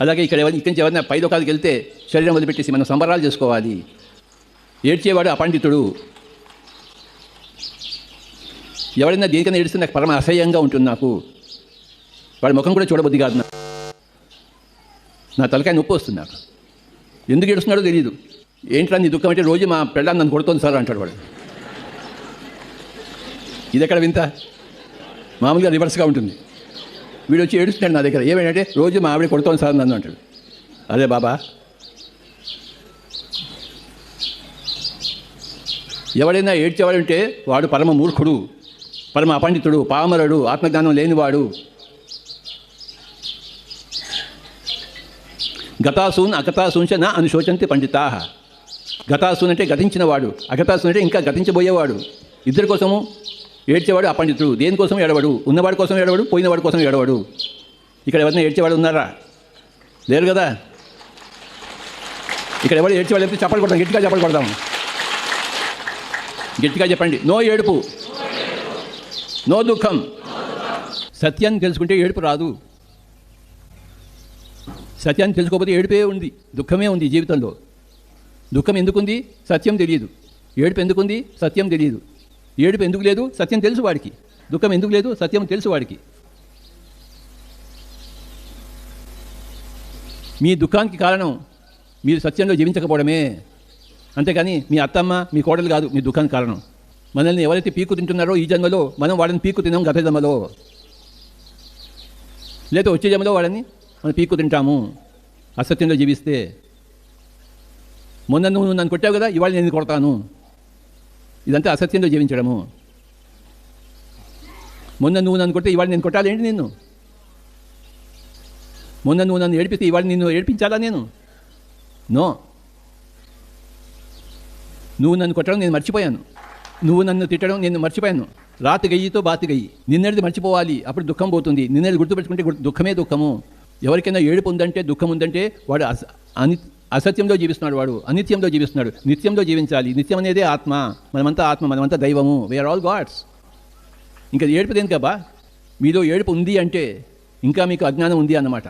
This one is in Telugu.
అలాగే ఇక్కడి నుంచి ఎవరైనా పై లోకాలకు వెళ్తే శరీరం వదిలిపెట్టేసి మనం సంబరాలు చేసుకోవాలి. ఏడ్చేవాడు అపండితుడు. ఎవరైనా దేనికైనా ఏడిస్తే నాకు పరమ అసహ్యంగా ఉంటుంది. నాకు వాడి ముఖం కూడా చూడబుద్ధి కాదు. నా తలకాయ నొప్పి వస్తుంది. నాకు ఎందుకు ఏడుస్తున్నాడో తెలియదు. ఏంట్రా నీ దుఃఖం అంటే రోజు మా పెళ్ళాన్ని నన్ను కొడుతోంది సార్ అంటాడు వాడు. ఇది ఎక్కడ వింత? మామూలుగా రివర్స్గా ఉంటుంది. వీడు వచ్చి ఏడుస్తున్నాడు నా దగ్గర. ఏమేంటంటే రోజు మా ఆవిడ కొడుతోంది సార్ నన్ను అంటాడు. అదే బాబా, ఎవడైనా ఏడ్చేవాడంటే వాడు పరమ మూర్ఖుడు, పరమ అపండితుడు, పామరుడు, ఆత్మజ్ఞానం లేనివాడు. గతాసూన్ అగతాసూంచ నా అనుశోచంతి పండితా. గతాసూన్ అంటే గతించిన వాడు, అగతాసూన్ అంటే ఇంకా గతించబోయేవాడు. ఇద్దరి కోసము ఏడ్చేవాడు అపండితుడు. దేనికోసం ఏడవడు? ఉన్నవాడి కోసం ఏడవడు, పోయినవాడి కోసం ఏడవడు. ఇక్కడ ఎవరైనా ఏడ్చేవాడు ఉన్నారా? లేరు కదా. ఇక్కడ ఎవరు ఏడ్చేవాళ్ళు లేకపోతే చప్పలు కొడతాం, గట్టిగా చప్పలు కొడదాం. గట్టిగా చెప్పండి, నో ఏడుపు, నో దుఃఖం. సత్యాన్ని తెలుసుకుంటే ఏడుపు రాదు. సత్యాన్ని తెలుసుకోకపోతే ఏడుపే ఉంది, దుఃఖమే ఉంది జీవితంలో. దుఃఖం ఎందుకుంది? సత్యం తెలియదు. ఏడుపు ఎందుకుంది? సత్యం తెలియదు. ఏడుపు ఎందుకు లేదు? సత్యం తెలుసు వాడికి. దుఃఖం ఎందుకు లేదు? సత్యం తెలుసు వాడికి. మీ దుఃఖానికి కారణం మీరు సత్యంలో జీవించకపోవడమే. అంతేకాని మీ అత్తమ్మ, మీ కోడలు కాదు మీ దుఃఖానికి కారణం. మనల్ని ఎవరైతే పీకు తింటున్నారో ఈ జన్మలో, మనం వాళ్ళని పీకు తిన్నాం గత జన్మలో. లేదా వచ్చే జన్మలో వాళ్ళని మనం పీకు తింటాము అసత్యంలో జీవిస్తే. మొన్న నువ్వు నన్ను కొట్టావు కదా, ఇవాళ నేను కొడతాను. ఇదంతా అసత్యంలో జీవించడము. మొన్న నువ్వు నన్ను కొడితే ఇవాళ నేను కొట్టాలి ఏంటి నిన్ను? మొన్న నువ్వు నన్ను ఏడిపిస్తే ఇవాళ నిన్ను ఏడిపించాలా నేను? నో. నువ్వు నన్ను కొట్టడం నేను మర్చిపోయాను, నువ్వు నన్ను తిట్టడం నేను మర్చిపోయాను. రాతి గయ్యితో బాతి గయ్యి. నిన్నటిది మర్చిపోవాలి, అప్పుడు దుఃఖం పోతుంది. నిన్నది గుర్తుపెట్టుకుంటే దుఃఖమే దుఃఖము. ఎవరికైనా ఏడుపు ఉందంటే, దుఃఖం ఉందంటే వాడు అసత్యంలో జీవిస్తున్నాడు, వాడు అనిత్యంలో జీవిస్తున్నాడు. నిత్యంలో జీవించాలి. నిత్యం అనేదే ఆత్మ. మనమంతా ఆత్మ, మనమంతా దైవము. We are all gods. ఇంకా ఏడుపు దేనికబ్బా? మీలో ఏడుపు ఉంది అంటే ఇంకా మీకు అజ్ఞానం ఉంది అన్నమాట.